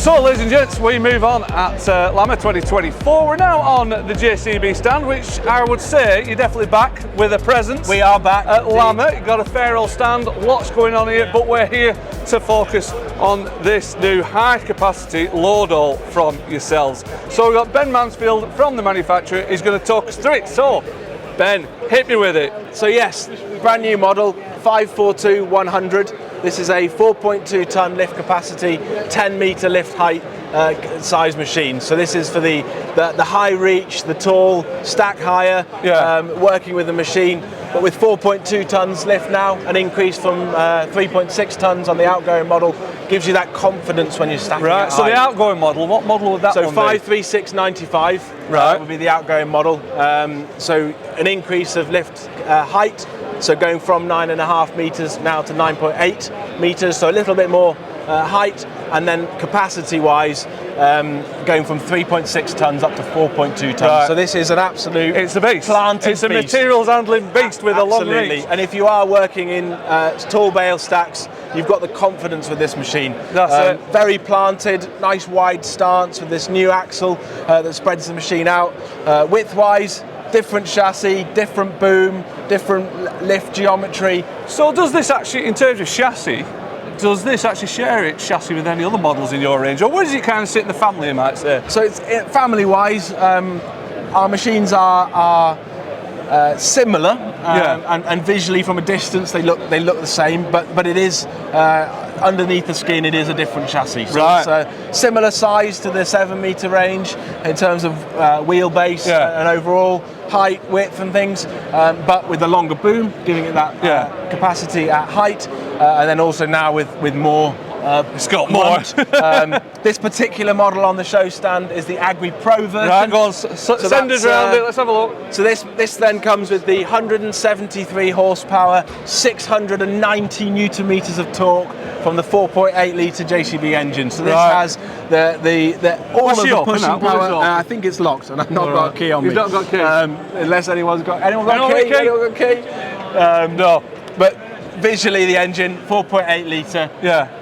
So, ladies and gents, we move on at LAMMA 2024. We're now on the JCB stand, which I would say you're definitely back with a presence. We are back at LAMMA. You've got a fair old stand, lots going on here, but we're here to focus on this new high-capacity Loadall from yourselves. So we've got Ben Mansfield from the manufacturer. He's going to talk us through it. So, Ben, hit me with it. So yes, brand new model, 542-100. This is a 4.2 ton lift capacity, 10 meter lift height size machine. So this is for the high reach, the tall, stack higher, working with the machine. But with 4.2 tons lift now, an increase from 3.6 tons on the outgoing model, gives you that confidence when you're stacking. Right, so the outgoing model, what model would that so one be? 53695 would be the outgoing model. So an increase of lift height, so going from 9.5 meters now to 9.8 meters, so a little bit more height, and then capacity-wise, going from 3.6 tons up to 4.2 tons. Right. So this is an absolute it's a beast. Planted it's a beast. materials handling beast with Absolutely. a long reach. And if you are working in tall bale stacks, you've got the confidence with this machine. That's it. Very planted, nice wide stance with this new axle that spreads the machine out. Width-wise, different chassis, different boom, different lift geometry. So does this actually, in terms of chassis, does this actually share its chassis with any other models in your range, or where does it kind of sit in the family, you might say? So it's family-wise, our machines are similar, and visually from a distance they look the same, but it is underneath the skin it is a different chassis. So right. It's a similar size to the 7 meter range in terms of wheelbase and overall height, width and things, but with a longer boom, giving it that capacity at height, and then also now with more. It's got more. This particular model on the show stand is the AgriPro version. Right, go on, send us around it, let's have a look. So this then comes with the 173 horsepower, 690 newton meters of torque from the 4.8 litre JCB engine. So this has the all of the pushing power. I think it's locked, and I've not got a key on me. You've not got a key. Unless anyone's got a key. No, but visually the engine 4.8 litre,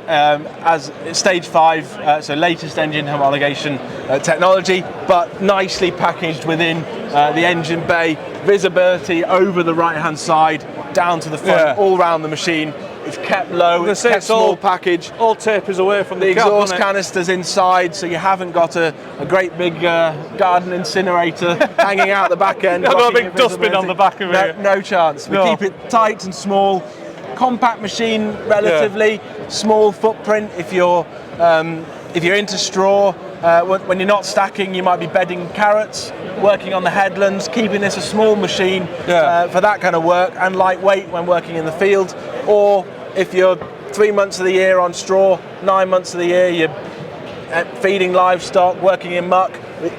as stage 5, so latest engine homologation technology, but nicely packaged within the engine bay, visibility over the right hand side down to the front, all round the machine. It's kept low, it's kept small package. All tapers away from the exhaust canisters inside, so you haven't got a great big garden incinerator hanging out the back end. You've got a big dustbin on the back of it. No chance. We keep it tight and small. Compact machine, relatively small footprint. If you're into straw, when you're not stacking, you might be bedding carrots, working on the headlands, keeping this a small machine for that kind of work, and lightweight when working in the field. Or if you're 3 months of the year on straw, 9 months of the year you're feeding livestock, working in muck.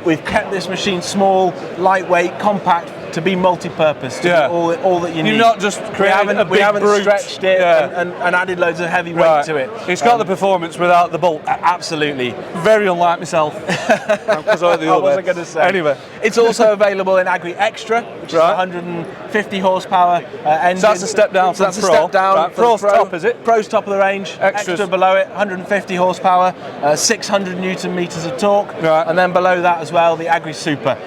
We've kept this machine small, lightweight, compact, to be multi-purpose, to be all that you need. You've not just created a big brute. Stretched it and added loads of heavy weight to it. It's got the performance without the bulk. Absolutely. Very unlike myself. I wasn't going to say. Anyway. It's also available in Agri Extra, which is 150 horsepower engine. So that's a step down from Pro. That's a step down. Right. Pro's top, is it? Pro's top of the range. Extra below it, 150 horsepower, 600 newton meters of torque. Right. And then below that as well, the Agri Super,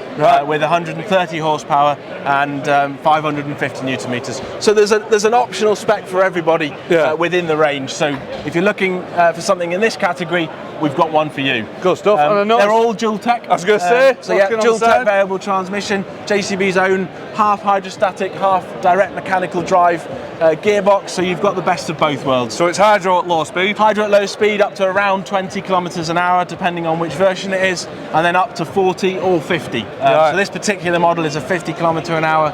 with 130 horsepower and 550 newton meters. So there's an optional spec for everybody within the range. So if you're looking for something in this category, we've got one for you. Good stuff. They're all dual tech. I was going to say. So dual tech variable transmission, JCB's own half hydrostatic, half direct mechanical drive gearbox. So you've got the best of both worlds. So it's hydro at low speed. Hydro at low speed up to around 20 kilometers an hour, depending on which version it is, and then up to 40 or 50. So this particular model is a 50 kilometer an hour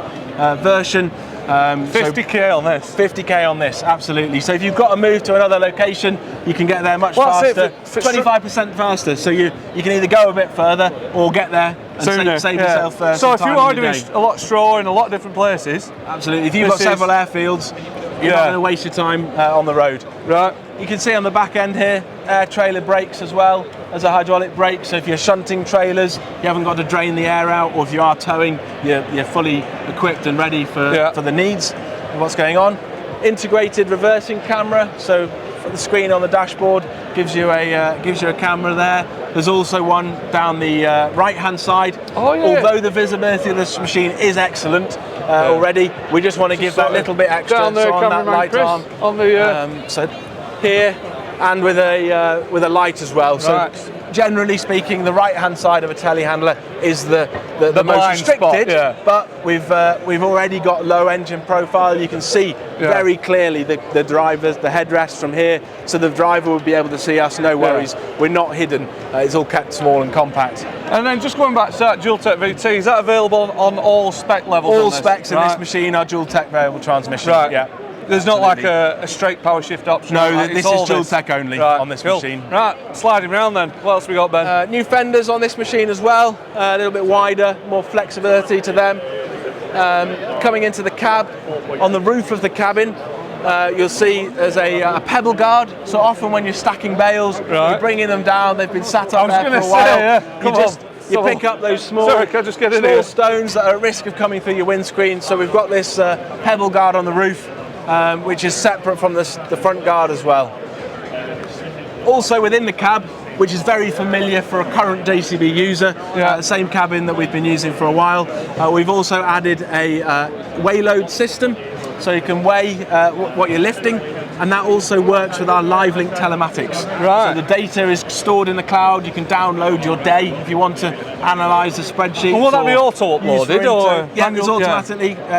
version. 50k on this. 50k on this, absolutely. So if you've got to move to another location, you can get there much faster. 25% faster. So you can either go a bit further or get there and save yourself so if you are doing a lot of straw in a lot of different places, absolutely. If you've got several airfields, you're not going to waste your time on the road. Right. You can see on the back end here, air trailer brakes as well as a hydraulic brake. So if you're shunting trailers, you haven't got to drain the air out, or if you are towing, you're fully equipped and ready for the needs of what's going on. Integrated reversing camera, so the screen on the dashboard gives you a camera there. There's also one down the right-hand side. Oh, yeah. Although the visibility of this machine is excellent already, we just want to give that little bit extra. Down there, so on that light Chris, arm, on the so here, and with a light as well. Right. So generally speaking, the right-hand side of a telehandler is the most blind restricted. spot, yeah. But we've already got low engine profile. You can see very clearly the drivers, the headrests from here, so the driver will be able to see us. No worries. We're not hidden. It's all kept small and compact. And then just going back to that Dual-Tech VT, is that available on all spec levels? All specs in this machine are Dual-Tech variable transmission. Right. Yeah. There's not like a straight power shift option? No, like, this is Dual-Tech only on this machine. Right, sliding around then. What else we got, Ben? New fenders on this machine as well, a little bit wider, more flexibility to them. Coming into the cab, on the roof of the cabin, you'll see there's a pebble guard. So often when you're stacking bales, you're bringing them down, they've been sat up there for a while. You pick up those small stones that are at risk of coming through your windscreen. So we've got this pebble guard on the roof, which is separate from the front guard as well. Also within the cab, which is very familiar for a current JCB user, the same cabin that we've been using for a while, we've also added a weigh load system, so you can weigh what you're lifting, and that also works with our LiveLink telematics. Right. So the data is stored in the cloud. You can download your day if you want to analyse the spreadsheet. And will that be auto uploaded or? Yeah,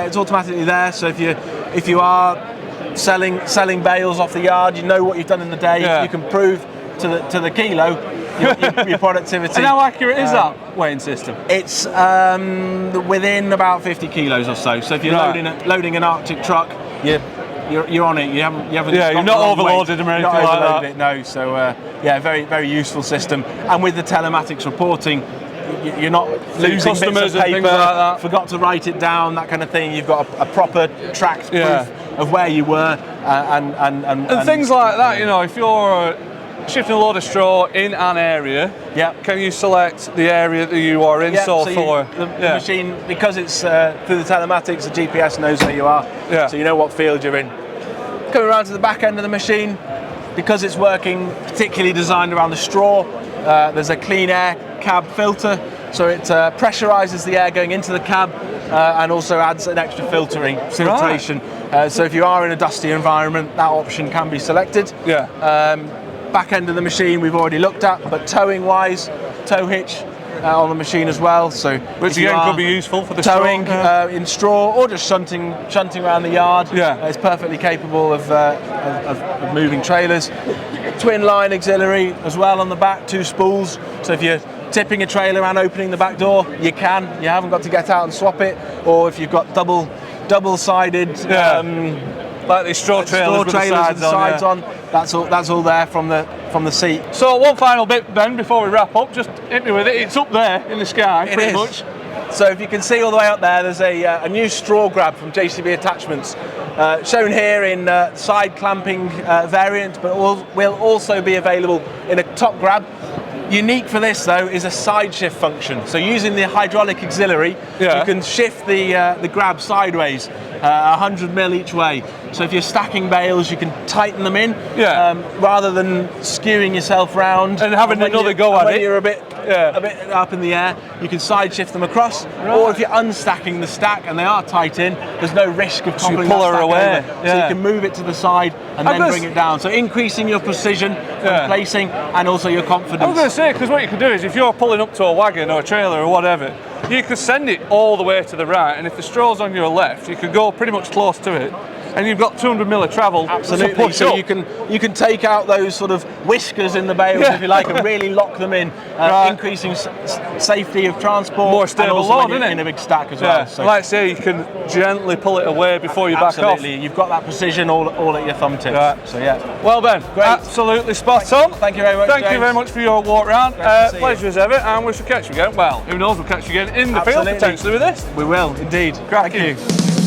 it's automatically there. So if you are selling bales off the yard, you know what you've done in the day. You can prove to the kilo your productivity. And how accurate is that weighing system? It's within about 50 kilos or so. So if you're loading an Arctic truck, you're on it. You haven't. You're not overloaded them or anything like that. No. So very very useful system. And with the telematics reporting, you're not losing customers bits of paper, and things like that. Forgot to write it down, that kind of thing. You've got a proper tracked proof of where you were and things like that. You know, if you're shifting a load of straw in an area, can you select the area that you are in? The machine, because it's through the telematics, the GPS knows where you are, so you know what field you're in. Coming around to the back end of the machine, because it's working particularly designed around the straw, there's a clean air cab filter, so it pressurizes the air going into the cab and also adds an extra filtration. So if you are in a dusty environment, that option can be selected. Back end of the machine we've already looked at, but towing wise, tow hitch on the machine as well. So which again could be useful for the towing in straw or just shunting around the yard. It's perfectly capable of moving trailers. Twin line auxiliary as well on the back, 2 spools. So if you're tipping a trailer and opening the back door, you can. You haven't got to get out and swap it. Or if you've got double-sided. Like these straw trailers with the sides on, that's all there from the seat. So one final bit, Ben, before we wrap up, just hit me with it. It's up there in the sky, pretty much. So if you can see all the way up there, there's a new straw grab from JCB Attachments, shown here in side clamping variant, but will also be available in a top grab. Unique for this though is a side shift function. So using the hydraulic auxiliary, you can shift the grab sideways, 100mm each way. So if you're stacking bales, you can tighten them in rather than skewing yourself round and having another go at it. When you're a bit up in the air, you can side shift them across. Or if you're unstacking the stack and they are tight in, there's no risk of toppling that stack over. So you can move it to the side and then bring it down. So increasing your precision when placing and also your confidence. I was going to say, because what you can do is if you're pulling up to a wagon or a trailer or whatever, you could send it all the way to the right, and if the straw's on your left, you could go pretty much close to it, and you've got 200mm of travel. Absolutely. So you can take out those sort of whiskers in the bales, if you like, and really lock them in, increasing safety of transport. More stable load, isn't it? In a big stack as well. So like I say, you can gently pull it away before you back off. Absolutely. You've got that precision all at your thumb tips. So Well, Ben, great. Absolutely spot on. Thank you very much. Thank you very much for your walk round. Pleasure as ever, and we shall catch you again. Well, who knows? We'll catch you again in the field potentially with this. We will indeed. Thank you.